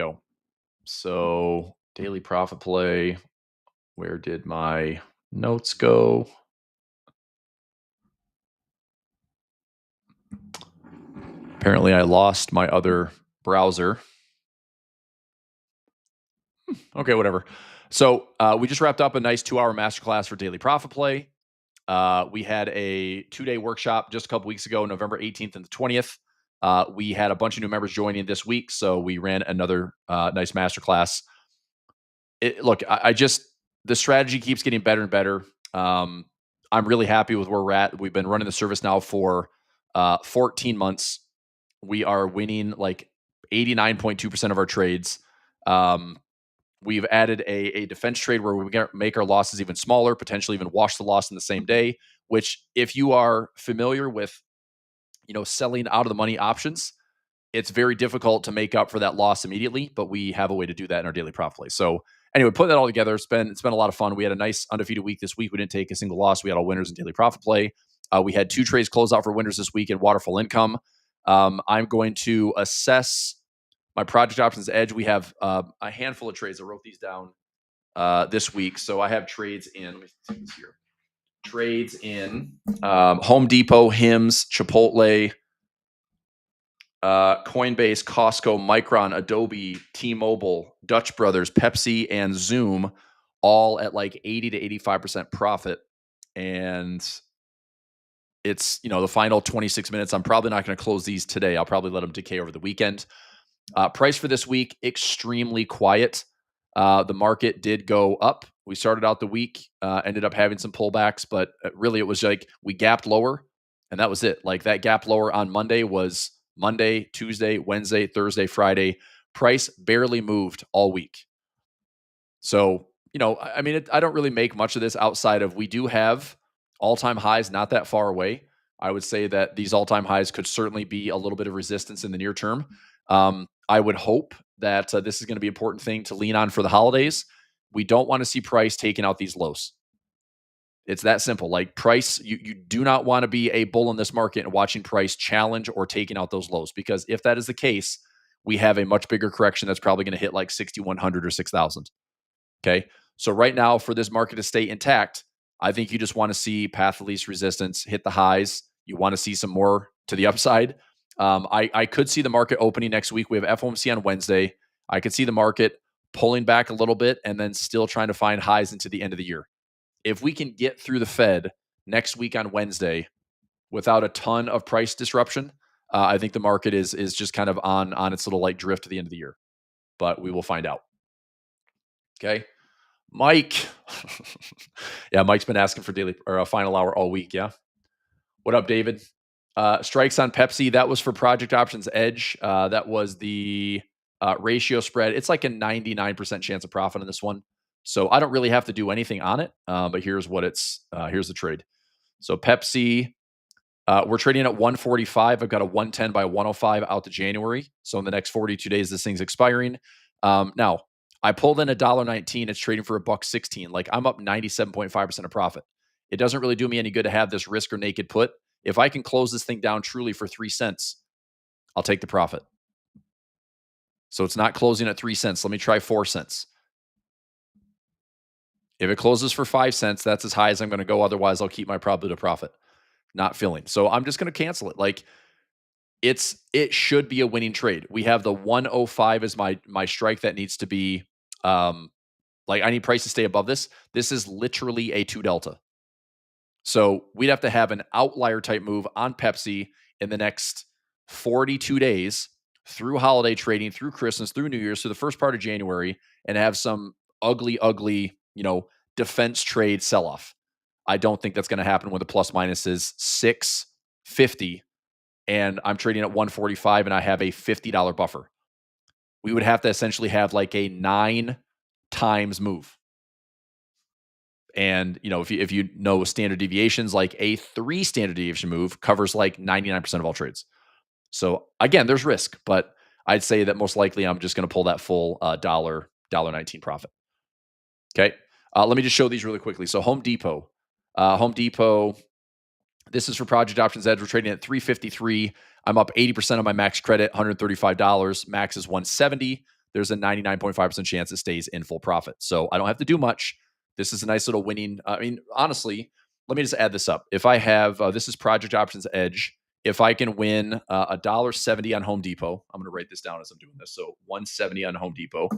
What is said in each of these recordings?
go. So daily profit play. Where did my notes go? Apparently, I lost my other browser. Okay, whatever. So we just wrapped up a nice 2-hour masterclass for daily profit play. We had a 2-day workshop just a couple weeks ago, November 18th and the 20th. We had a bunch of new members joining this week, so we ran another nice masterclass. Look, I just the strategy keeps getting better and better. I'm really happy with where we're at. We've been running the service now for 14 months. We are winning like 89.2% of our trades. We've added a defense trade where we can make our losses even smaller, potentially even wash the loss in the same day, which if you are familiar with, selling out of the money options, it's very difficult to make up for that loss immediately, but we have a way to do that in our daily profit play. So anyway, putting that all together, it's been a lot of fun. We had a nice undefeated week this week. We didn't take a single loss. We had all winners in daily profit play. We had 2 trades close out for winners this week in waterfall income. I'm going to assess my project options edge. We have a handful of trades. I wrote these down this week. So I have trades in, let me take this here. Trades in Home Depot, Hims, Chipotle, Coinbase, Costco, Micron, Adobe, T-Mobile, Dutch Brothers, Pepsi, and Zoom, all at like 80 to 85% profit. And it's, the final 26 minutes. I'm probably not going to close these today. I'll probably let them decay over the weekend. Price for this week, extremely quiet. The market did go up. We started out the week, ended up having some pullbacks, but really it was like we gapped lower, and that was it. Like that gap lower on Monday was Monday, Tuesday, Wednesday, Thursday, Friday. Price barely moved all week. So, I don't really make much of this outside of we do have all-time highs not that far away. I would say that these all-time highs could certainly be a little bit of resistance in the near term. I would hope that this is going to be an important thing to lean on for the holidays. We don't want to see price taking out these lows. It's that simple. Like price, you do not want to be a bull in this market and watching price challenge or taking out those lows, because if that is the case, we have a much bigger correction that's probably going to hit like 6,100 or 6,000. Okay. So right now, for this market to stay intact, I think you just want to see path of least resistance, hit the highs. You want to see some more to the upside. I could see the market opening next week. We have FOMC on Wednesday. I could see the market pulling back a little bit and then still trying to find highs into the end of the year. If we can get through the Fed next week on Wednesday without a ton of price disruption, I think the market is just kind of on its little light drift to the end of the year. But we will find out. Okay. Mike. Yeah, Mike's been asking for daily or a final hour all week. Yeah. What up, David? Strikes on Pepsi. That was for Project Options Edge. That was the ratio spread. It's like a 99% chance of profit on this one. So I don't really have to do anything on it. But here's what here's the trade. So Pepsi, we're trading at 145. I've got a 110 by 105 out to January. So in the next 42 days, this thing's expiring. Now, I pulled in $1.19. It's trading for $1.16. Like I'm up 97.5% of profit. It doesn't really do me any good to have this risk or naked put. If I can close this thing down truly for 3 cents, I'll take the profit. So it's not closing at 3 cents. Let me try 4 cents. If it closes for 5 cents, that's as high as I'm going to go. Otherwise, I'll keep my probability to profit. Not filling. So I'm just going to cancel it. Like it should be a winning trade. We have the 105 as my strike that needs to be like I need price to stay above this. This is literally a 2 delta. So we'd have to have an outlier type move on Pepsi in the next 42 days through holiday trading, through Christmas, through New Year's, through the first part of January, and have some ugly, defense trade sell-off. I don't think that's going to happen when the plus minus is 650 and I'm trading at 145 and I have a $50 buffer. We would have to essentially have like a 9 times move. And, if you know standard deviations, like a 3 standard deviation move covers like 99% of all trades. So again, there's risk, but I'd say that most likely I'm just going to pull that full $1.19 profit. Okay. Let me just show these really quickly. So Home Depot, this is for Project Options Edge. We're trading at 353. I'm up 80% on my max credit, $135. Max is 170. there's a 99.5% chance it stays in full profit. So I don't have to do much. This is a nice little winning. I mean, honestly, let me just add this up. If I have, this is Project Options Edge. If I can win $1.70 on Home Depot, I'm going to write this down as I'm doing this. So 170 on Home Depot.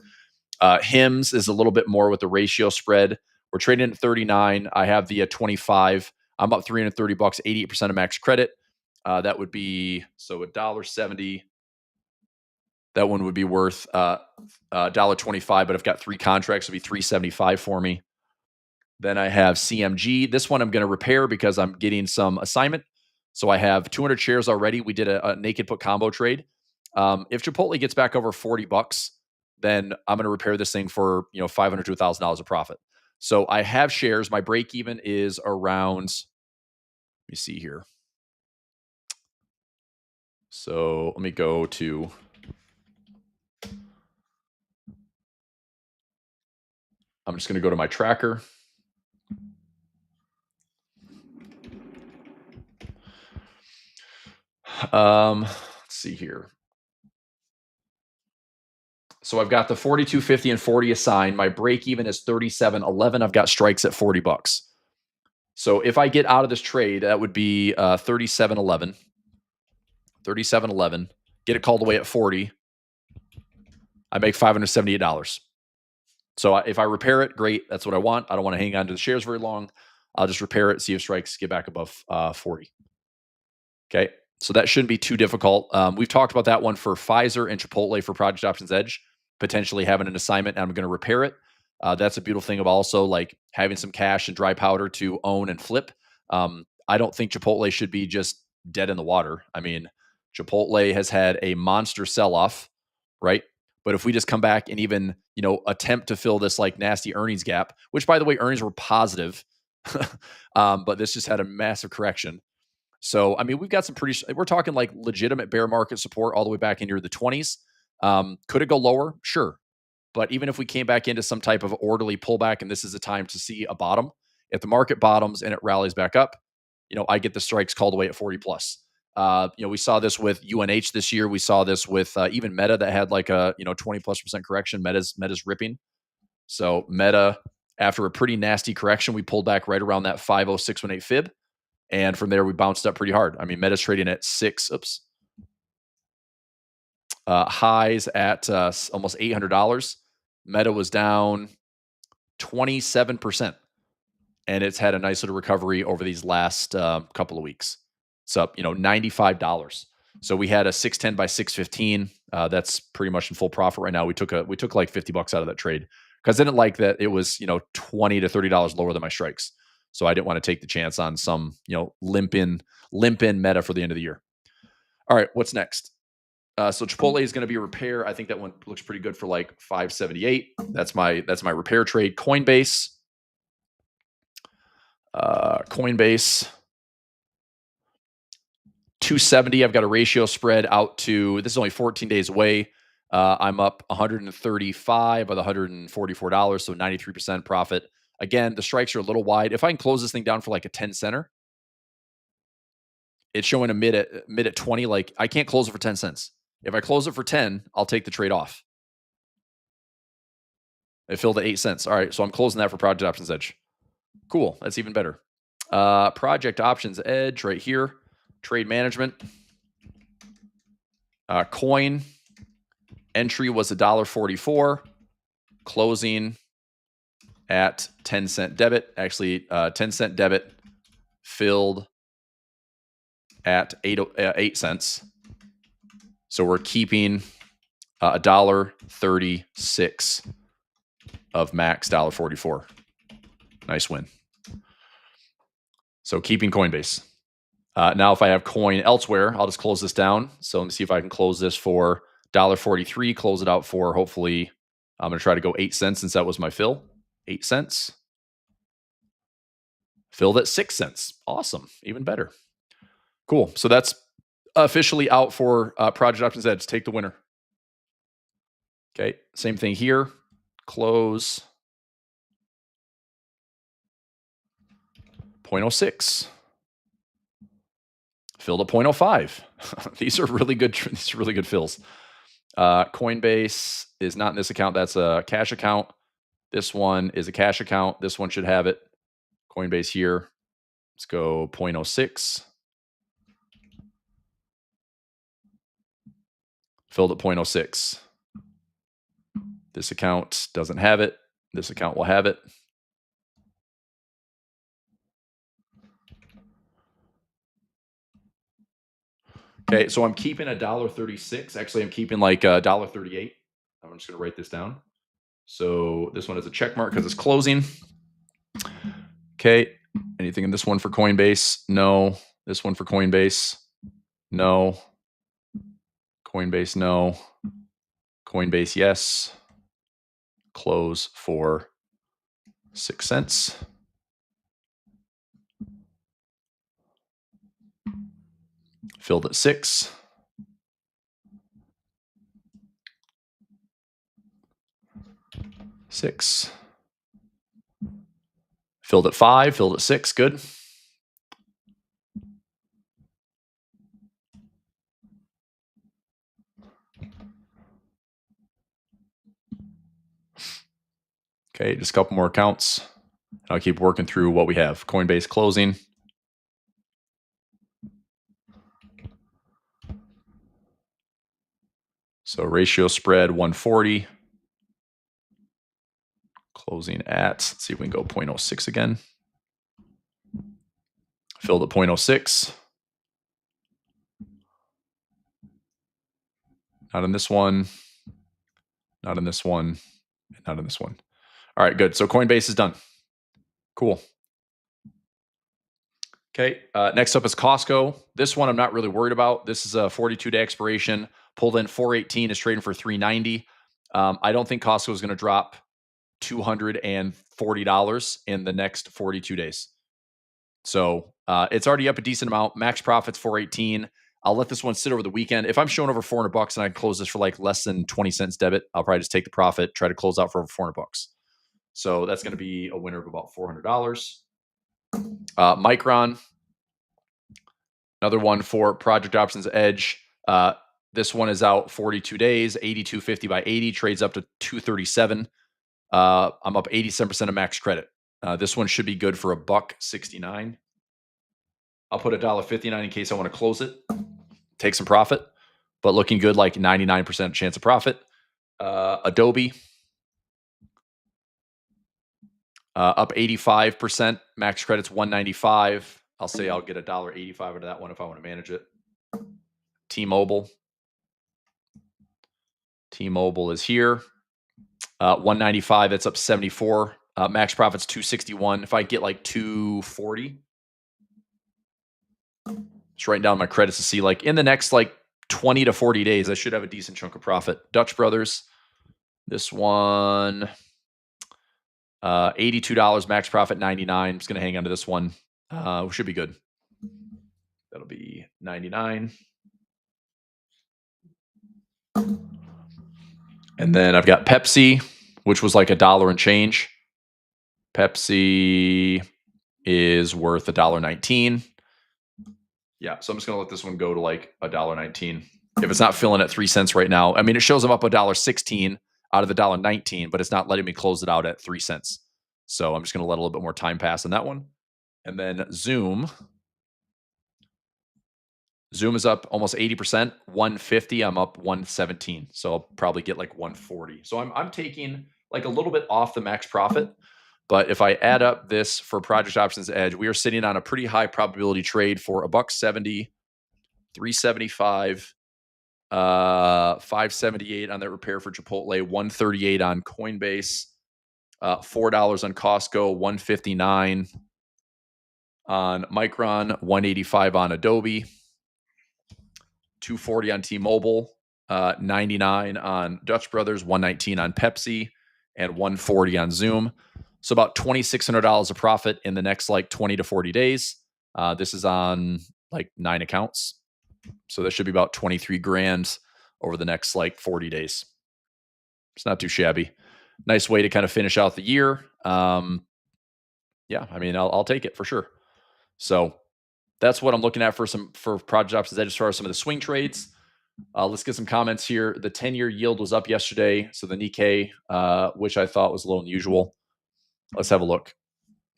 HIMS is a little bit more with the ratio spread. We're trading at 39. I have the 25. I'm up 330 bucks, 88% of max credit. That would be, so $1.70. That one would be worth $1.25, but I've got 3 contracts. It'll be $3.75 for me. Then I have CMG. This one I'm going to repair because I'm getting some assignment. So I have 200 shares already. We did a naked put combo trade. If Chipotle gets back over 40 bucks, then I'm going to repair this thing for $500 to $1,000 of profit. So I have shares. My break even is around. Let me see here. So let me go to. I'm just going to go to my tracker. Let's see here. So I've got the 42.50 and 40 assigned. My break even is 37.11. I've got strikes at 40 bucks. So if I get out of this trade, that would be 37.11. 37.11. Get it called away at 40. I make $578. So if I repair it, great. That's what I want. I don't want to hang on to the shares very long. I'll just repair it, see if strikes get back above 40. Okay. So that shouldn't be too difficult. We've talked about that one for Pfizer and Chipotle for Project Options Edge, potentially having an assignment, and I'm going to repair it. That's a beautiful thing of also like having some cash and dry powder to own and flip. I don't think Chipotle should be just dead in the water. I mean, Chipotle has had a monster sell-off, right? But if we just come back and even, attempt to fill this like nasty earnings gap, which by the way, earnings were positive, but this just had a massive correction. So, I mean, we've got some we're talking like legitimate bear market support all the way back into the 20s. Could it go lower? Sure. But even if we came back into some type of orderly pullback and this is a time to see a bottom, if the market bottoms and it rallies back up, I get the strikes called away at 40 plus. We saw this with UNH this year. We saw this with even Meta that had like a 20+% correction. Meta's ripping. So Meta, after a pretty nasty correction, we pulled back right around that 50618 fib. And from there, we bounced up pretty hard. I mean, Meta's trading at highs at almost $800. Meta was down 27%. And it's had a nice little recovery over these last couple of weeks. It's up, $95. So we had a 610 by 615. That's pretty much in full profit right now. We took like $50 out of that trade because I didn't like that it was $20 to $30 lower than my strikes. So I didn't want to take the chance on some limp in Meta for the end of the year. All right, what's next? So Chipotle is going to be a repair. I think that one looks pretty good for like 578. That's my repair trade. Coinbase. Coinbase 270. I've got a ratio spread out to, this is only 14 days away. I'm up 135 of the $144, so 93% profit. Again, the strikes are a little wide. If I can close this thing down for like a 10 center, it's showing a mid at 20. Like I can't close it for 10 cents. If I close it for 10, I'll take the trade off. It filled at 8 cents. All right, so I'm closing that for Project Options Edge. Cool, that's even better. Project Options Edge right here. Trade management. Coin entry was $1.44. Closing at 10 cent debit. Actually, 10 cent debit filled at 8 cents. So we're keeping $1.36 of max $1.44. Nice win. So keeping Coinbase. Now, if I have coin elsewhere, I'll just close this down. So let me see if I can close this for $1.43, close it out for hopefully, I'm going to try to go 8 cents since that was my fill. 8 cents. Filled at 6 cents. Awesome. Even better. Cool. So that's officially out for Project Options Edge. Take the winner. Okay. Same thing here. Close. 0.06. Filled at 0.05. These are really good. These are really good fills. Coinbase is not in this account. That's a cash account. This one is a cash account. This one should have it. Coinbase here. Let's go 0.06. Filled at 0.06. This account doesn't have it. This account will have it. Okay, so I'm keeping $1.36. Actually, I'm keeping like $1.38. I'm just going to write this down. So this one is a check mark because it's closing. Okay, anything in this one for Coinbase? No. This one for Coinbase? No. Coinbase, no. Coinbase, yes. Close for 6 cents. Filled at 6. Filled at 5, filled at 6, good. Okay, just a couple more accounts. I'll keep working through what we have. Coinbase closing. So ratio spread 140. Closing at, let's see if we can go 0.06 again. Filled at 0.06. Not in this one. Not in this one. Not in this one. All right, good. So Coinbase is done. Cool. Okay, next up is Costco. This one I'm not really worried about. This is a 42-day expiration. Pulled in 418, is trading for 390. I don't think Costco is going to drop $240 in the next 42 days. So it's already up a decent amount. Max profits 418. I'll let this one sit over the weekend. If I'm showing over $400 and I close this for like less than 20 cents debit, I'll probably just take the profit, try to close out for over $400. So that's going to be a winner of about $400. Micron, another one for Project Options Edge. This one is out 42 days, 82.50 by 80, trades up to 237. I'm up 87% of max credit. This one should be good for $1.69. I'll put $1.59 in case I want to close it, take some profit, but looking good, like 99% chance of profit. Adobe, up 85%. Max credit's 195. I'll say I'll get $1.85 out of that one if I want to manage it. T-Mobile. T-Mobile is here. 195. That's up 74. Max profit's 261. If I get like 240, just writing down my credits to see like in the next like 20 to 40 days, I should have a decent chunk of profit. Dutch Brothers. This one, $82, max profit 99. I'm just going to hang on to this one. Should be good. That'll be 99. And then I've got Pepsi, which was like $1 and change. Pepsi is worth $1.19. Yeah, so I'm just going to let this one go to like $1.19. If it's not filling at 3 cents right now, I mean, it shows them up $1.16 out of the $1.19, but it's not letting me close it out at 3 cents. So I'm just going to let a little bit more time pass on that one. And then Zoom. Zoom is up almost 80%, 150. I'm up 117. So I'll probably get like 140. So I'm taking like a little bit off the max profit. But if I add up this for Project Options Edge, we are sitting on a pretty high probability trade for $1.70, 375, 578 on that repair for Chipotle, 138 on Coinbase, $4 on Costco, 159 on Micron, 185 on Adobe, 240 on T-Mobile, 99 on Dutch Brothers, 119 on Pepsi, and 140 on Zoom. So about $2,600 of profit in the next like 20 to 40 days. This is on like 9 accounts. So that should be about 23 grand over the next like 40 days. It's not too shabby. Nice way to kind of finish out the year. Yeah, I mean, I'll take it for sure. So that's what I'm looking at for Project Options Edge as far as some of the swing trades. Let's get some comments here. The 10-year yield was up yesterday. So the Nikkei, which I thought was a little unusual. Let's have a look.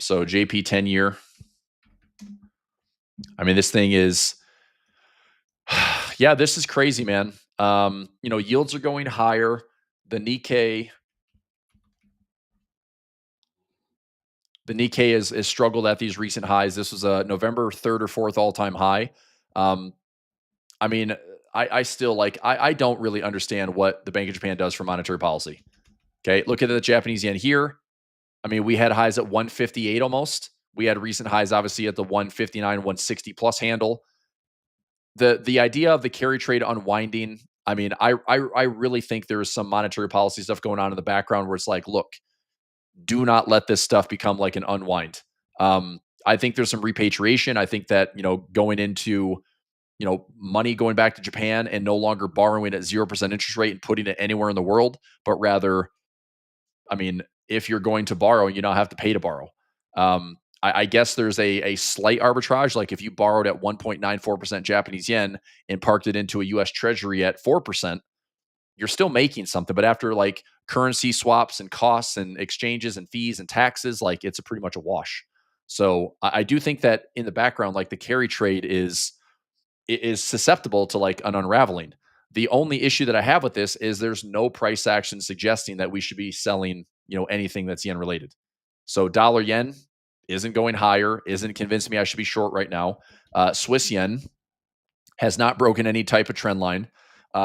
So JP 10-year. I mean, this thing is, yeah, this is crazy, man. Yields are going higher. The Nikkei is struggled at these recent highs. This was a November 3rd or 4th all-time high. I mean, I still I don't really understand what the Bank of Japan does for monetary policy. Okay, look at the Japanese yen here. I mean, we had highs at 158 almost. We had recent highs, obviously, at the 159, 160 plus handle. The idea of the carry trade unwinding. I mean, I really think there is some monetary policy stuff going on in the background where it's like, look, do not let this stuff become like an unwind. I think there's some repatriation. I think that going into money going back to Japan and no longer borrowing at 0% interest rate and putting it anywhere in the world, but rather, I mean, if you're going to borrow, you don't have to pay to borrow. I guess there's a slight arbitrage. Like if you borrowed at 1.94% Japanese yen and parked it into a US Treasury at 4%, you're still making something. But after like currency swaps and costs and exchanges and fees and taxes, like it's pretty much a wash. So I do think that in the background, like the carry trade is susceptible to like an unraveling. The only issue that I have with this is there's no price action suggesting that we should be selling, anything that's yen related. So dollar yen isn't going higher, isn't convincing me I should be short right now. Swiss yen has not broken any type of trend line.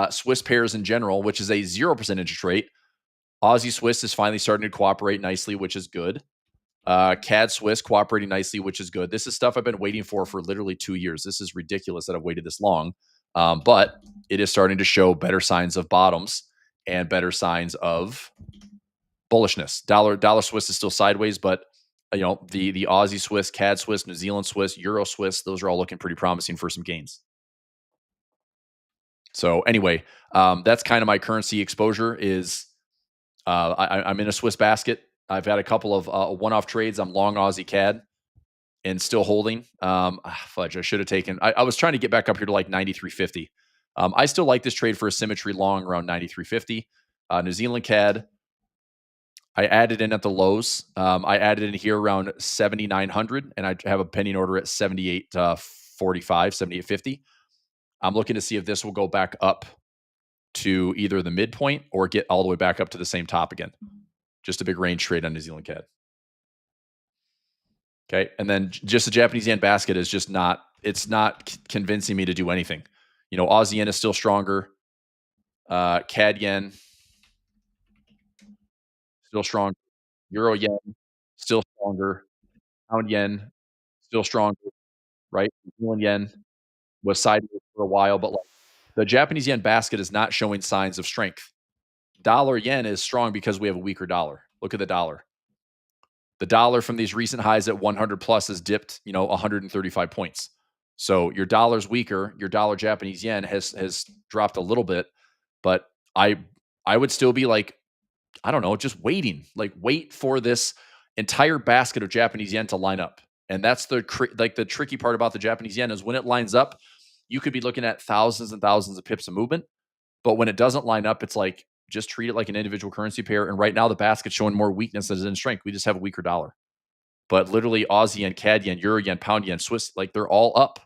Swiss pairs in general, which is a 0% interest rate. Aussie Swiss is finally starting to cooperate nicely, which is good. CAD Swiss cooperating nicely, which is good. This is stuff I've been waiting for literally 2 years. This is ridiculous that I've waited this long. But it is starting to show better signs of bottoms and better signs of bullishness. Dollar Swiss is still sideways, but the Aussie Swiss, CAD Swiss, New Zealand Swiss, Euro Swiss, those are all looking pretty promising for some gains. So anyway, that's kind of my currency exposure is I'm in a Swiss basket. I've had a couple of one-off trades. I'm long Aussie CAD and still holding. Fudge, I should have taken. I was trying to get back up here to like 93.50. I still like this trade for a symmetry long around 93.50. New Zealand CAD, I added in at the lows. I added in here around 7,900, and I have a pending order at 78.45, 78.50. I'm looking to see if this will go back up to either the midpoint or get all the way back up to the same top again. Just a big range trade on New Zealand CAD. Okay. And then just the Japanese yen basket is just not, it's not convincing me to do anything. Aussie yen is still stronger. CAD yen, still strong. Euro yen, still stronger. Pound yen, still stronger, right? New Zealand yen was sideways for a while, but like the Japanese yen basket is not showing signs of strength. Dollar yen is strong because we have a weaker dollar. Look at the dollar. The dollar from these recent highs at 100 plus has dipped, 135 points. So your dollar's weaker. Your dollar Japanese yen has dropped a little bit, but I would still be like, I don't know, just waiting. Like wait for this entire basket of Japanese yen to line up. And that's the tricky part about the Japanese yen is when it lines up, you could be looking at thousands and thousands of pips of movement. But when it doesn't line up, it's like just treat it like an individual currency pair. And right now, the basket's showing more weakness than it is in strength. We just have a weaker dollar. But literally, Aussie yen, CAD yen, Euro yen, Pound yen, Swiss, like they're all up.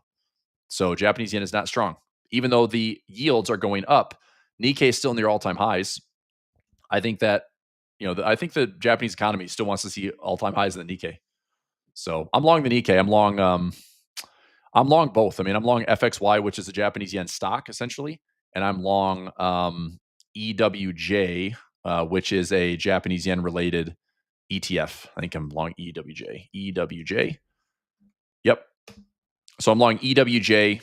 So Japanese yen is not strong. Even though the yields are going up, Nikkei is still near all-time highs. I think that, I think the Japanese economy still wants to see all-time highs in the Nikkei. So I'm long the Nikkei. I'm long both. I mean, I'm long FXY, which is a Japanese yen stock essentially, and I'm long EWJ, which is a Japanese yen related ETF. I think I'm long EWJ. EWJ. Yep. So I'm long EWJ,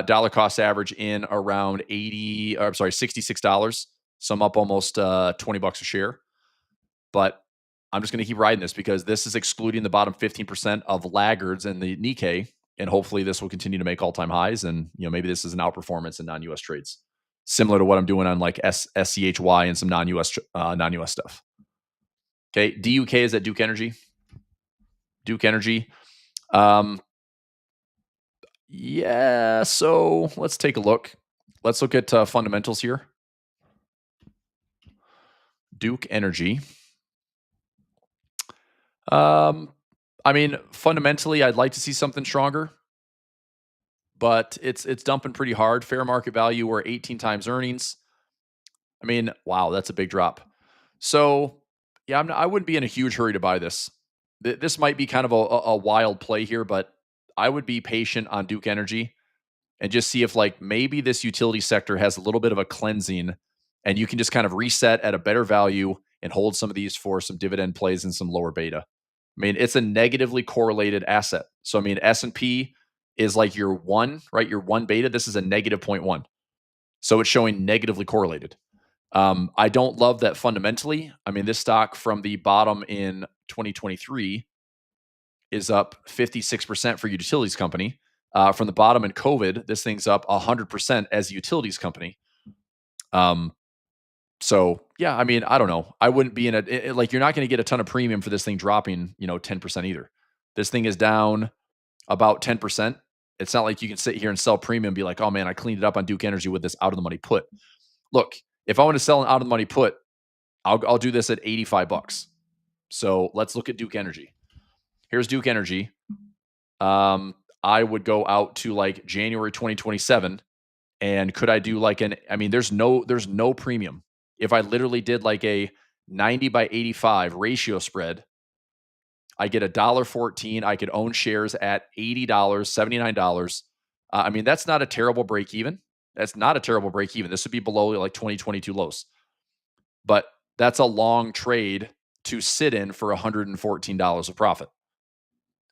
dollar cost average in around $66. So I'm up almost $20 a share. But I'm just going to keep riding this because this is excluding the bottom 15% of laggards in the Nikkei. And hopefully this will continue to make all-time highs. And, maybe this is an outperformance in non-US trades, similar to what I'm doing on like SCHY and some non-US stuff. Okay. DUK is at Duke Energy. Duke Energy. Yeah. So let's take a look. let's look at fundamentals here. Duke Energy. I mean, fundamentally, I'd like to see something stronger, but it's dumping pretty hard. Fair market value, we're 18 times earnings. I mean, wow, that's a big drop. So, yeah, I wouldn't be in a huge hurry to buy this. This might be kind of a wild play here, but I would be patient on Duke Energy and just see if like maybe this utility sector has a little bit of a cleansing and you can just kind of reset at a better value and hold some of these for some dividend plays and some lower beta. I mean, it's a negatively correlated asset. So I mean, S&P is like your 1, right? Your 1 beta. This is a negative zero point 0.1. So it's showing negatively correlated. I don't love that fundamentally. I mean, this stock from the bottom in 2023 is up 56% for utilities company. From the bottom in COVID, this thing's up 100% as a utilities company. So yeah, I mean, I don't know. I wouldn't be in like you're not going to get a ton of premium for this thing dropping, 10% either. This thing is down about 10%. It's not like you can sit here and sell premium and be like, oh man, I cleaned it up on Duke Energy with this out of the money put. Look, if I want to sell an out of the money put, I'll do this at $85. So let's look at Duke Energy. Here's Duke Energy. I would go out to like January 2027. And could I do like there's no premium. If I literally did like a 90 by 85 ratio spread, I get $1.14. I could own shares at $80, $79. That's not a terrible break even. That's not a terrible break even. This would be below like 2022 lows. But that's a long trade to sit in for $114 of profit.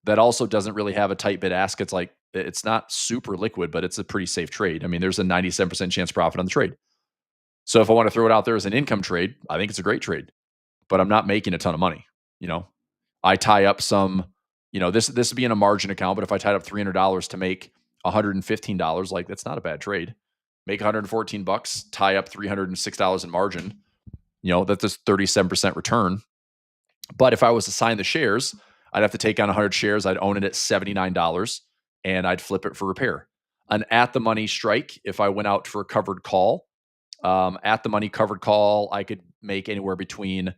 That also doesn't really have a tight bid ask. It's not super liquid, but it's a pretty safe trade. I mean, there's a 97% chance profit on the trade. So if I want to throw it out there as an income trade, I think it's a great trade, but I'm not making a ton of money. I tie up some, this would be in a margin account, but if I tied up $300 to make $115, like that's not a bad trade. Make $114, tie up $306 in margin. That's a 37% return. But if I was to sign the shares, I'd have to take on 100 shares. I'd own it at $79 and I'd flip it for repair. An at the money strike, if I went out for a covered call, at the money covered call, I could make anywhere between,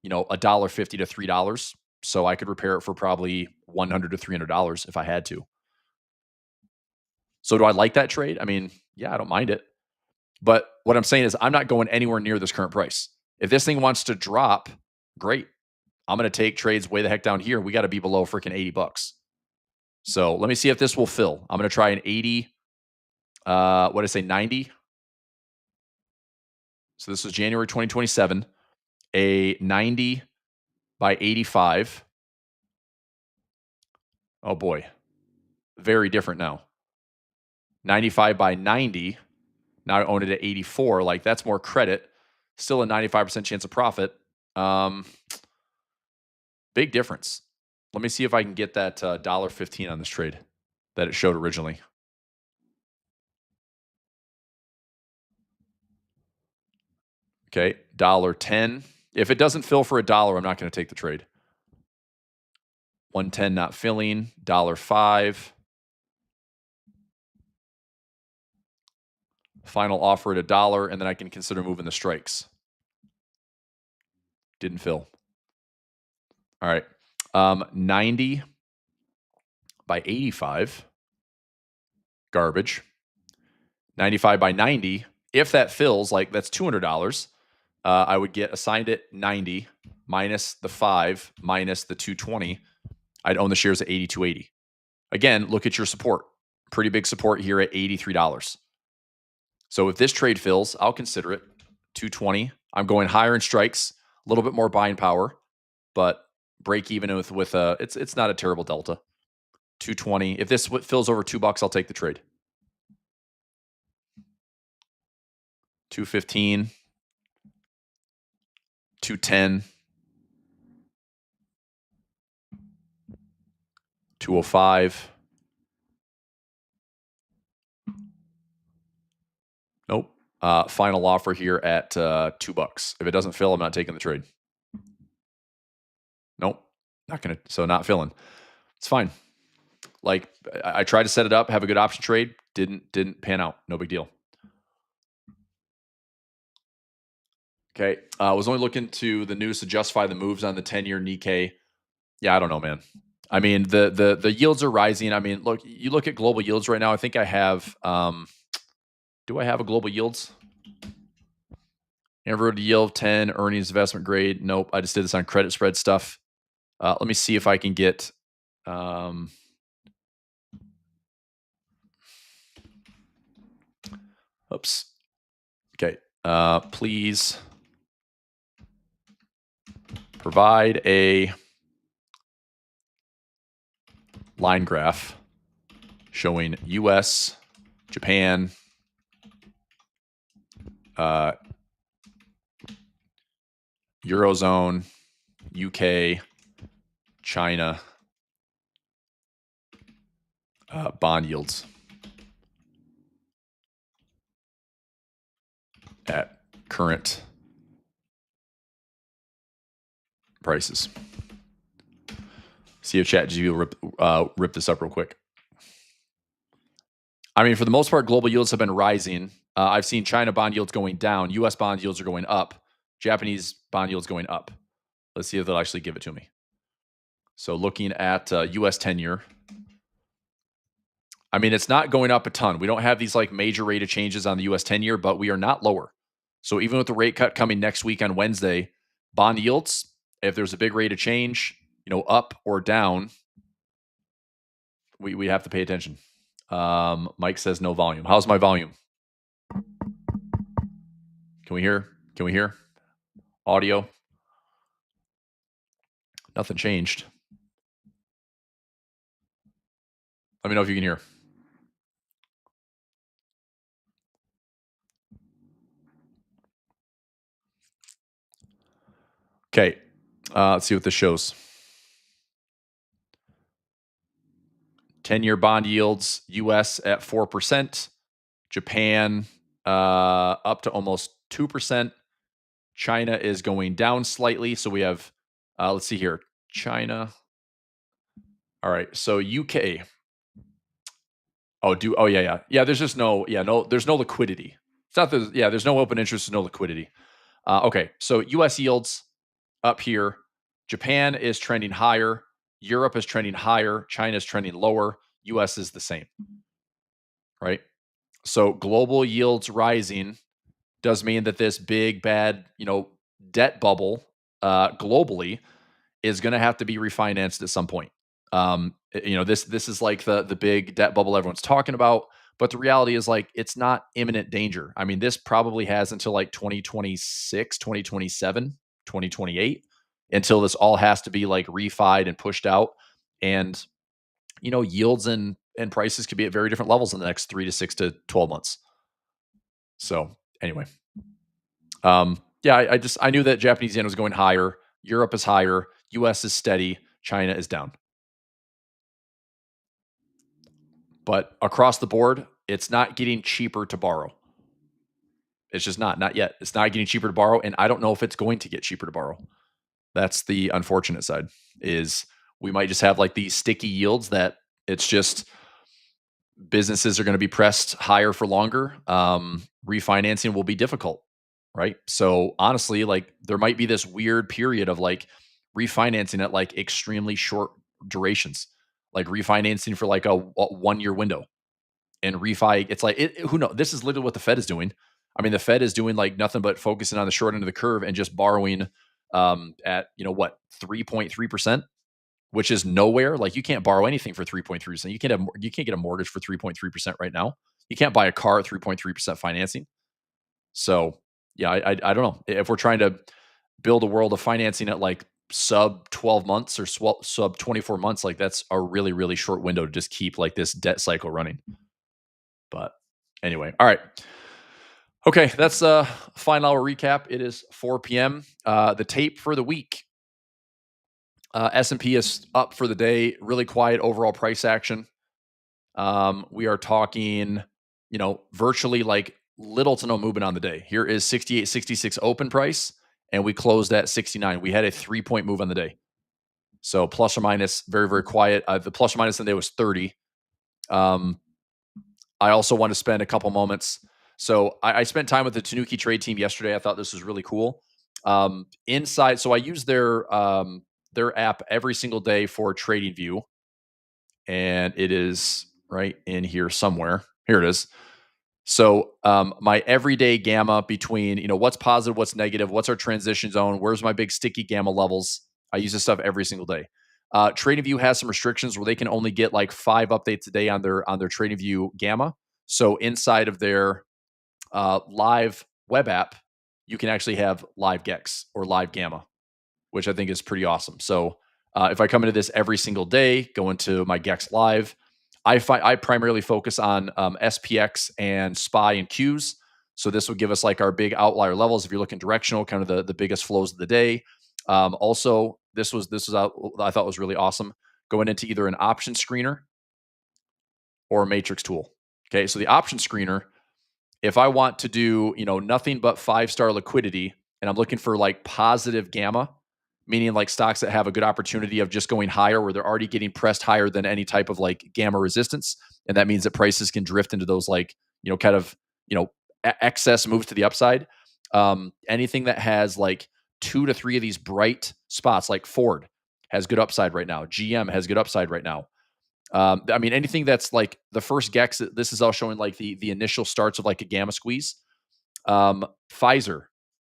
$1.50 to $3. So I could repair it for probably $100 to $300 if I had to. So do I like that trade? I mean, yeah, I don't mind it. But what I'm saying is I'm not going anywhere near this current price. If this thing wants to drop, great. I'm going to take trades way the heck down here. We got to be below freaking $80. So let me see if this will fill. I'm going to try an 80. What did I say? 90. So this was January 2027. A 90 by 85. Oh boy. Very different now. 95 by 90. Now I own it at 84. Like that's more credit. Still a 95% chance of profit. Big difference. Let me see if I can get that $1.15 on this trade that it showed originally. Okay, $1.10. If it doesn't fill for $1, I'm not going to take the trade. 110 not filling. $1.05. Final offer at $1, and then I can consider moving the strikes. Didn't fill. All right. 90 by 85. Garbage. 95 by 90. If that fills, like that's $200. I would get assigned at 90 minus the 5 minus the 220. I'd own the shares at 82.80. Again, look at your support. Pretty big support here at $83. So if this trade fills, I'll consider it. 220. I'm going higher in strikes, a little bit more buying power, but break even with it's not a terrible delta. 220. If this fills over $2, I'll take the trade. 215. 210. 205. Nope. Final offer here at $2. If it doesn't fill, I'm not taking the trade. Nope. Not filling. It's fine. Like I tried to set it up, have a good option trade. Didn't pan out. No big deal. Okay. I was only looking to the news to justify the moves on the 10-year Nikkei. Yeah, I don't know, man. I mean, the yields are rising. I mean, look, you look at global yields right now. I think I have. Do I have a global yields? Inverted yield 10 earnings investment grade. Nope. I just did this on credit spread stuff. Let me see if I can get. Oops. Okay. Please provide a line graph showing US, Japan, Eurozone, UK, China, bond yields at current prices. See if ChatGPT will rip this up real quick. I mean, for the most part, global yields have been rising. I've seen China bond yields going down. US bond yields are going up. Japanese bond yields going up. Let's see if they'll actually give it to me. So looking at US 10-year. I mean, it's not going up a ton. We don't have these like major rate of changes on the US 10-year, but we are not lower. So even with the rate cut coming next week on Wednesday, bond yields, if there's a big rate of change, up or down, we have to pay attention. Mike says no volume. How's my volume? Can we hear? Can we hear? Audio? Nothing changed. Let me know if you can hear. Okay. Let's see what this shows. 10-year bond yields, US at 4%, Japan up to almost 2%. China is going down slightly. So we have, let's see here, China. All right. So UK. Oh, yeah. There's just there's no liquidity. It's not there's no open interest, no liquidity. Okay. So US yields up here. Japan is trending higher. Europe is trending higher. China is trending lower. US is the same. Right. So global yields rising does mean that this big bad, debt bubble globally is going to have to be refinanced at some point. This is like the big debt bubble everyone's talking about, but the reality is like it's not imminent danger. I mean, this probably has until like 2026, 2027, 2028 until this all has to be like refied and pushed out. And yields and prices could be at very different levels in the next 3 to 6 to 12 months. So anyway, I knew that Japanese yen was going higher. Europe is higher. US is steady. China is down. But across the board, it's not getting cheaper to borrow. It's just not yet. It's not getting cheaper to borrow. And I don't know if it's going to get cheaper to borrow. That's the unfortunate side is we might just have like these sticky yields that it's just businesses are going to be pressed higher for longer. Refinancing will be difficult. Right. So honestly, like there might be this weird period of like refinancing at like extremely short durations, like refinancing for like a 1-year window and refi. It's like, who knows? This is literally what the Fed is doing. I mean, the Fed is doing like nothing but focusing on the short end of the curve and just borrowing at, 3.3%, which is nowhere. Like you can't borrow anything for 3.3%. You can't get a mortgage for 3.3% right now. You can't buy a car at 3.3% financing. So yeah, I don't know if we're trying to build a world of financing at like sub 12 months or sub 24 months, like that's a really, really short window to just keep like this debt cycle running. But anyway, all right. Okay, that's a final hour recap. It is 4 p.m. The tape for the week. S&P is up for the day. Really quiet overall price action. We are talking, virtually like little to no movement on the day. Here is 68.66 open price, and we closed at 69. We had a 3-point move on the day. So plus or minus, very, very quiet. The plus or minus on the day was 30. I also want to spend a couple moments. So I spent time with the Tanuki trade team yesterday. I thought this was really cool. Inside, so I use their app every single day for Trading View, and it is right in here somewhere. Here it is. So my everyday gamma between what's positive, what's negative, what's our transition zone, where's my big sticky gamma levels. I use this stuff every single day. TradingView has some restrictions where they can only get like 5 updates a day on their TradingView gamma. So inside of their live web app, you can actually have live gex or live gamma, which I think is pretty awesome. So if I come into this every single day, go into my gex live, I primarily focus on SPX and SPY and Qs. So this would give us like our big outlier levels. If you're looking directional, kind of the biggest flows of the day. Also, this was I thought was really awesome. Going into either an option screener or a matrix tool. Okay, so the option screener, if I want to do nothing but 5-star liquidity, and I'm looking for like positive gamma, meaning like stocks that have a good opportunity of just going higher where they're already getting pressed higher than any type of like gamma resistance. And that means that prices can drift into those like, kind of, excess moves to the upside. Anything that has like 2 to 3 of these bright spots, like Ford has good upside right now. GM has good upside right now. I mean, anything that's like the first gex, this is all showing like the initial starts of like a gamma squeeze. Pfizer,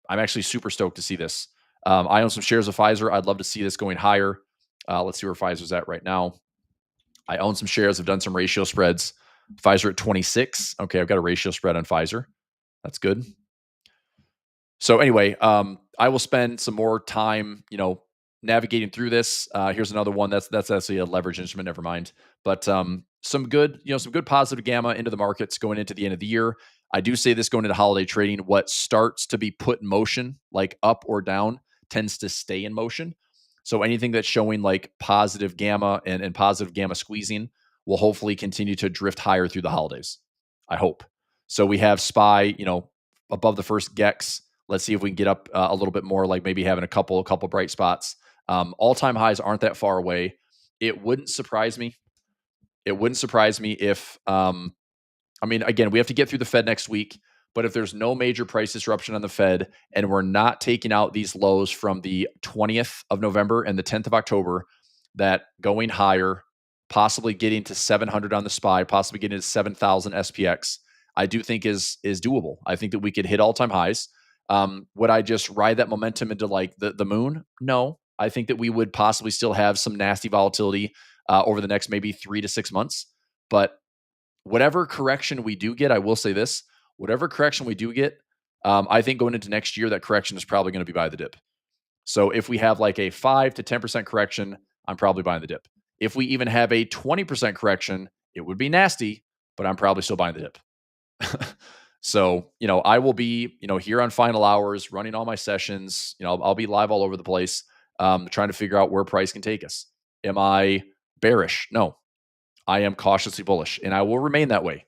I'm actually super stoked to see this. I own some shares of Pfizer. I'd love to see this going higher. Let's see where Pfizer's at right now. I own some shares. I've done some ratio spreads. Pfizer at 26. Okay, I've got a ratio spread on Pfizer. That's good. So anyway, I will spend some more time, navigating through this. Here's another one that's actually a leverage instrument. Never mind, but some good, some good positive gamma into the markets going into the end of the year. I do say this going into holiday trading. What starts to be put in motion, like up or down, tends to stay in motion. So anything that's showing like positive gamma and positive gamma squeezing will hopefully continue to drift higher through the holidays. I hope. So we have SPY, above the first gex. Let's see if we can get up a little bit more, like maybe having a couple bright spots. All-time highs aren't that far away. It wouldn't surprise me. It wouldn't surprise me if, I mean, again, we have to get through the Fed next week, but if there's no major price disruption on the Fed and we're not taking out these lows from the 20th of November and the 10th of October, that going higher, possibly getting to 700 on the SPY, possibly getting to 7,000 SPX, I do think is doable. I think that we could hit all-time highs. Would I just ride that momentum into like the moon? No, I think that we would possibly still have some nasty volatility over the next maybe 3 to 6 months. But whatever correction we do get, I will say this: whatever correction we do get, I think going into next year, that correction is probably going to be buy the dip. So if we have like a 5 to 10% correction, I'm probably buying the dip. If we even have a 20% correction, it would be nasty, but I'm probably still buying the dip. So, I will be, here on final hours, running all my sessions. I'll be live all over the place, trying to figure out where price can take us. Am I bearish? No, I am cautiously bullish, and I will remain that way.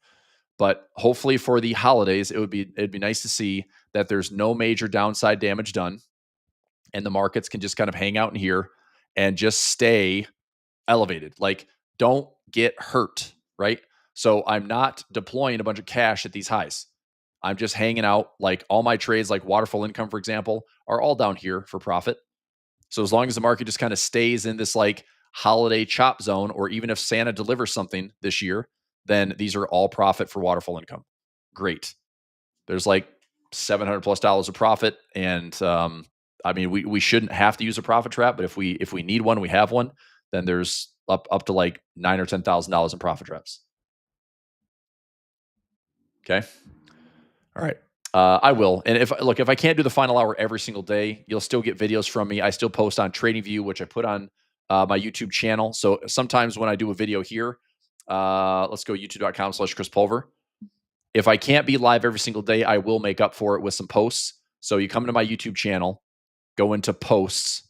But hopefully for the holidays, it'd be nice to see that there's no major downside damage done, and the markets can just kind of hang out in here and just stay elevated. Like, don't get hurt, right? So I'm not deploying a bunch of cash at these highs. I'm just hanging out. Like all my trades, like waterfall income, for example, are all down here for profit. So as long as the market just kind of stays in this like holiday chop zone, or even if Santa delivers something this year, then these are all profit for waterfall income. Great. There's like $700+ of profit. And I mean, we shouldn't have to use a profit trap, but if we need one, we have one, then there's up to like $9,000 or $10,000 in profit traps. Okay. All right. I will. And if I can't do the final hour every single day, you'll still get videos from me. I still post on TradingView, which I put on my YouTube channel. So sometimes when I do a video here, let's go youtube.com/Chris Pulver. If I can't be live every single day, I will make up for it with some posts. So you come to my YouTube channel, go into posts,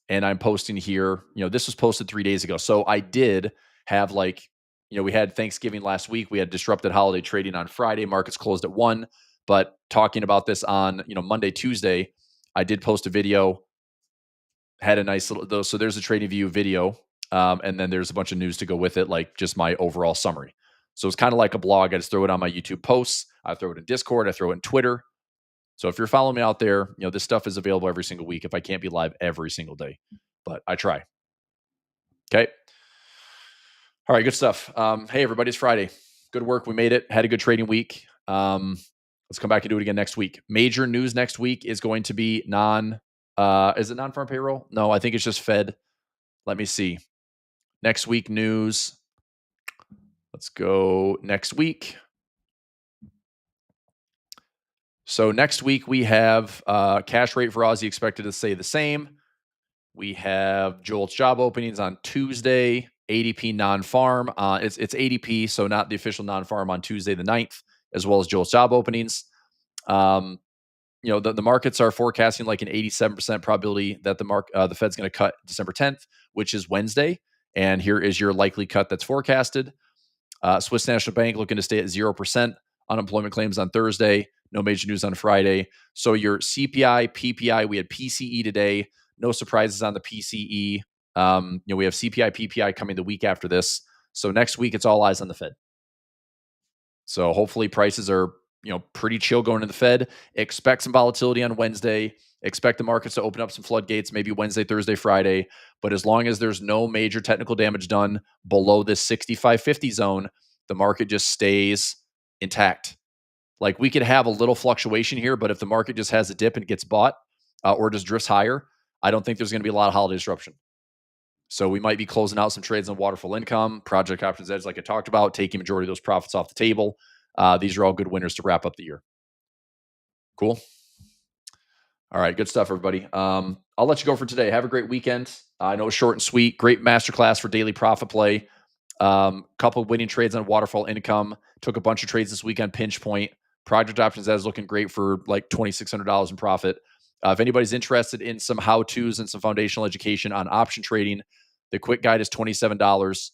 and I'm posting here. This was posted 3 days ago. So I did have like, we had Thanksgiving last week. We had disrupted holiday trading on Friday. Markets closed at 1. But talking about this on, Monday, Tuesday, I did post a video, had a nice little, so there's a TradingView video. And then there's a bunch of news to go with it, like just my overall summary. So it's kind of like a blog. I just throw it on my YouTube posts. I throw it in Discord. I throw it in Twitter. So if you're following me out there, this stuff is available every single week if I can't be live every single day, but I try. Okay. All right. Good stuff. Hey, everybody, it's Friday. Good work. We made it. Had a good trading week. Let's come back and do it again next week. Major news next week is going to be is it non-farm payroll? No, I think it's just Fed. Let me see. Next week news. Let's go next week. So next week we have cash rate for Aussie expected to stay the same. We have Joel's job openings on Tuesday, ADP non-farm. It's ADP, so not the official non-farm on Tuesday the 9th, as well as Joel's job openings. The markets are forecasting like an 87% probability that the Fed's going to cut December 10th, which is Wednesday. And here is your likely cut that's forecasted. Swiss National Bank looking to stay at 0%. Unemployment claims on Thursday. No major news on Friday. So your CPI, PPI, we had PCE today. No surprises on the PCE. We have CPI, PPI coming the week after this. So next week, it's all eyes on the Fed. So hopefully prices are, pretty chill going to the Fed. Expect some volatility on Wednesday. Expect the markets to open up some floodgates, maybe Wednesday, Thursday, Friday. But as long as there's no major technical damage done below this 65.50 zone, the market just stays intact. Like we could have a little fluctuation here, but if the market just has a dip and gets bought or just drifts higher, I don't think there's going to be a lot of holiday disruption. So we might be closing out some trades on waterfall income, project options edge, like I talked about, taking majority of those profits off the table. These are all good winners to wrap up the year. Cool. All right, good stuff, everybody. I'll let you go for today. Have a great weekend. I know it's short and sweet. Great masterclass for daily profit play. Couple of winning trades on waterfall income. Took a bunch of trades this week on pinch point. Project options that is looking great for like $2,600 in profit. If anybody's interested in some how-tos and some foundational education on option trading, the quick guide is $27.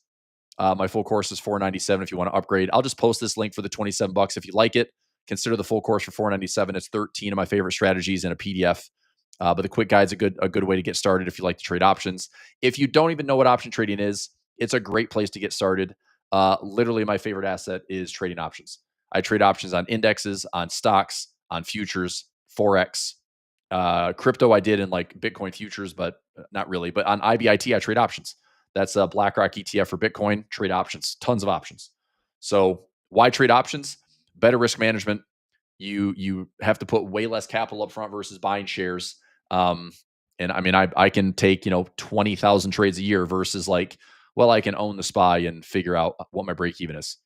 My full course is $497 if you want to upgrade. I'll just post this link for the $27 if you like it. Consider the full course for $497. It's 13 of my favorite strategies in a PDF. But the quick guide is a good way to get started if you like to trade options. If you don't even know what option trading is, it's a great place to get started. Literally, my favorite asset is trading options. I trade options on indexes, on stocks, on futures, Forex. Crypto I did in like Bitcoin futures, but not really. But on IBIT, I trade options. That's a BlackRock ETF for Bitcoin. Trade options, tons of options. So why trade options? Better risk management. You have to put way less capital up front versus buying shares. And I mean, I can take 20,000 trades a year versus I can own the SPY and figure out what my break even is.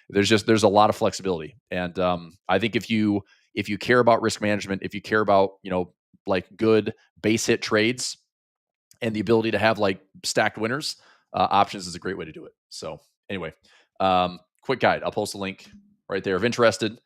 There's a lot of flexibility, and I think if you care about risk management, if you care about good base hit trades and the ability to have stacked winners, options is a great way to do it. So anyway, quick guide. I'll post a link right there if interested.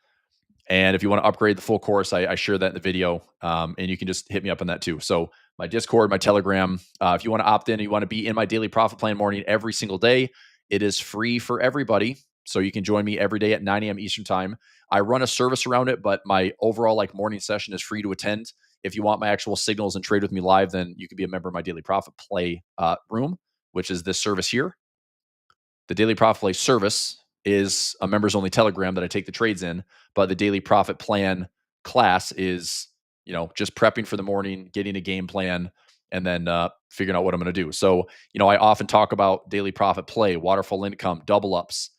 And if you want to upgrade the full course, I share that in the video, and you can just hit me up on that too. So my Discord, my Telegram. If you want to opt in, and you want to be in my daily profit plan morning every single day, it is free for everybody. So you can join me every day at 9 a.m. Eastern time. I run a service around it, but my overall morning session is free to attend. If you want my actual signals and trade with me live, then you can be a member of my daily profit play room, which is this service here. The daily profit play service is a members only Telegram that I take the trades in, but the daily profit plan class is, just prepping for the morning, getting a game plan, and then figuring out what I'm going to do. So, I often talk about daily profit play, waterfall income, double ups,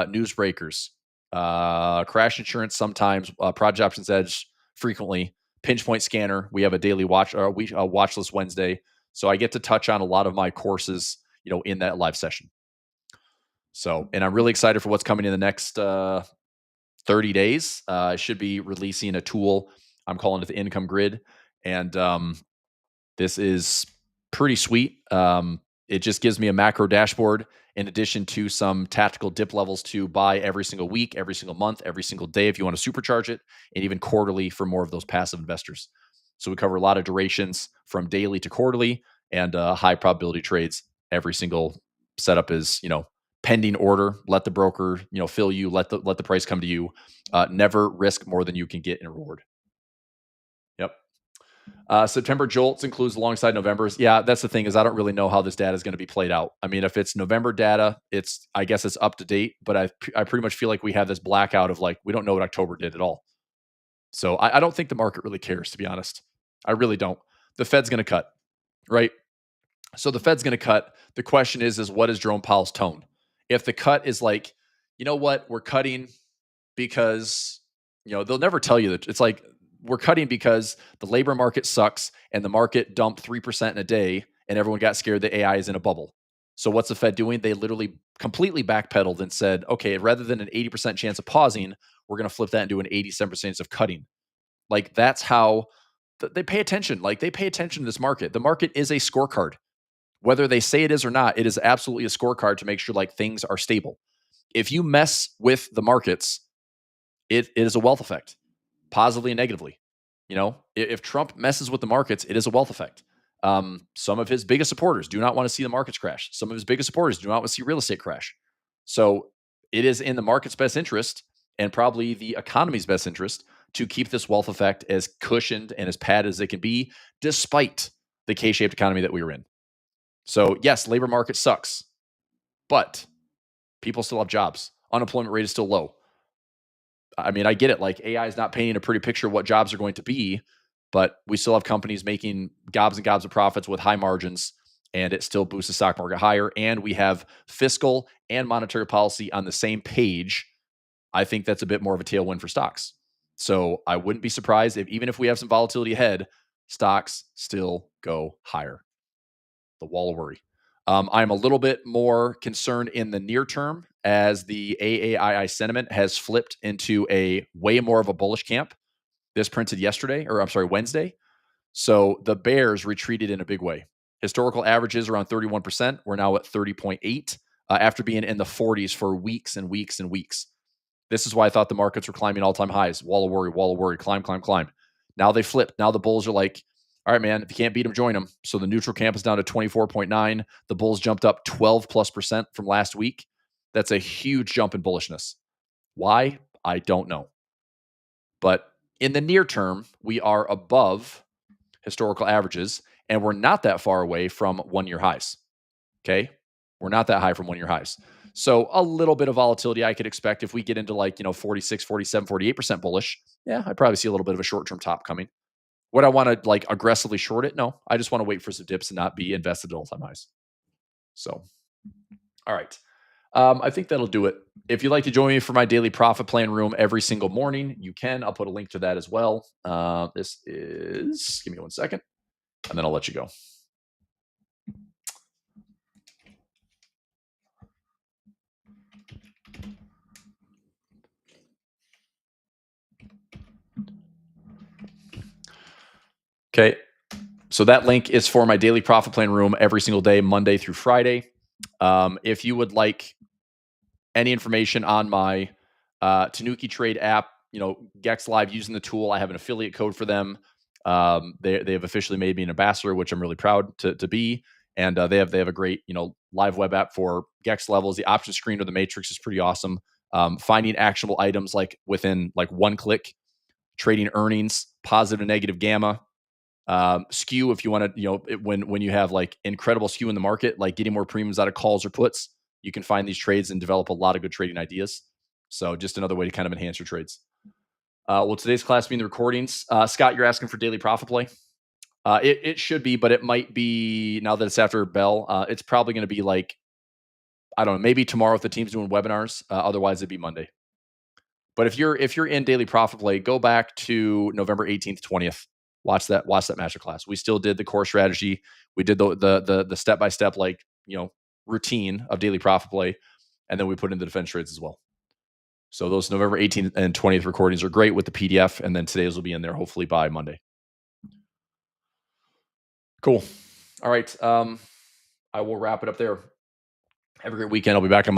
news breakers, crash insurance sometimes, project options edge frequently, pinch point scanner. We have a daily watch list Wednesday. So I get to touch on a lot of my courses, in that live session. So, and I'm really excited for what's coming in the next 30 days. I should be releasing a tool. I'm calling it the income grid. And this is pretty sweet. It just gives me a macro dashboard in addition to some tactical dip levels to buy every single week, every single month, every single day if you want to supercharge it, and even quarterly for more of those passive investors. So we cover a lot of durations from daily to quarterly and high probability trades. Every single setup is, pending order. Let the broker, fill you. Let the price come to you. Never risk more than you can get in reward. Yep. September jolts includes alongside November's. Yeah, that's the thing is I don't really know how this data is going to be played out. I mean, if it's November data, I guess it's up to date, but I pretty much feel like we have this blackout of we don't know what October did at all. So I don't think the market really cares, to be honest. I really don't. The Fed's going to cut, right? So the Fed's going to cut. The question is what is Jerome Powell's tone? If the cut is like, you know what, we're cutting because, they'll never tell you that. It's like, we're cutting because the labor market sucks and the market dumped 3% in a day and everyone got scared that AI is in a bubble. So what's the Fed doing? They literally completely backpedaled and said, okay, rather than an 80% chance of pausing, we're going to flip that into an 87% chance of cutting. Like, that's how they pay attention. Like, they pay attention to this market. The market is a scorecard. Whether they say it is or not, it is absolutely a scorecard to make sure like things are stable. If you mess with the markets, it is a wealth effect, positively and negatively. If Trump messes with the markets, it is a wealth effect. Some of his biggest supporters do not want to see the markets crash. Some of his biggest supporters do not want to see real estate crash. So it is in the market's best interest and probably the economy's best interest to keep this wealth effect as cushioned and as padded as it can be, despite the K-shaped economy that we were in. So yes, labor market sucks, but people still have jobs. Unemployment rate is still low. I mean, I get it. Like, AI is not painting a pretty picture of what jobs are going to be, but we still have companies making gobs and gobs of profits with high margins, and it still boosts the stock market higher. And we have fiscal and monetary policy on the same page. I think that's a bit more of a tailwind for stocks. So I wouldn't be surprised if, even if we have some volatility ahead, stocks still go higher. The wall of worry. I'm a little bit more concerned in the near term as the AAII sentiment has flipped into a way more of a bullish camp. This printed Wednesday. So the bears retreated in a big way. Historical averages around 31%. We're now at 30.8 after being in the 40s for weeks and weeks and weeks. This is why I thought the markets were climbing all-time highs. Wall of worry, climb. Now they flipped. Now the bulls are like, all right, man, if you can't beat them, join them. So the neutral camp is down to 24.9. The bulls jumped up 12+% from last week. That's a huge jump in bullishness. Why? I don't know. But in the near term, we are above historical averages, and we're not that far away from one-year highs. Okay? We're not that high from one-year highs. So a little bit of volatility I could expect if we get into 46, 47, 48% bullish. Yeah, I probably see a little bit of a short-term top coming. Would I want to aggressively short it? No, I just want to wait for some dips and not be invested at all-time highs. So, all right. I think that'll do it. If you'd like to join me for my daily profit plan room every single morning, you can. I'll put a link to that as well. This is, give me 1 second, and then I'll let you go. Okay. So that link is for my daily profit plan room every single day, Monday through Friday. If you would like any information on my Tanuki Trade app, Gex Live using the tool, I have an affiliate code for them. They have officially made me an ambassador, which I'm really proud to be. And they have a great live web app for Gex levels. The option screen or the matrix is pretty awesome. Finding actionable items within one click, trading earnings, positive and negative gamma. Skew, if you want to, when you have incredible skew in the market, like getting more premiums out of calls or puts, you can find these trades and develop a lot of good trading ideas. So just another way to kind of enhance your trades. Well, today's class being the recordings. Scott, you're asking for daily profit play. It should be, but it might be now that it's after bell. It's probably going to be I don't know, maybe tomorrow if the team's doing webinars. Otherwise, it'd be Monday. But if you're in daily profit play, go back to November 18th, 20th. Watch that masterclass. We still did the core strategy. We did the step-by-step routine of daily profit play, and then we put in the defense trades as well. So those November 18th and 20th recordings are great with the PDF, and then today's will be in there hopefully by Monday. Cool. All right. I will wrap it up there. Have a great weekend. I'll be back on Monday.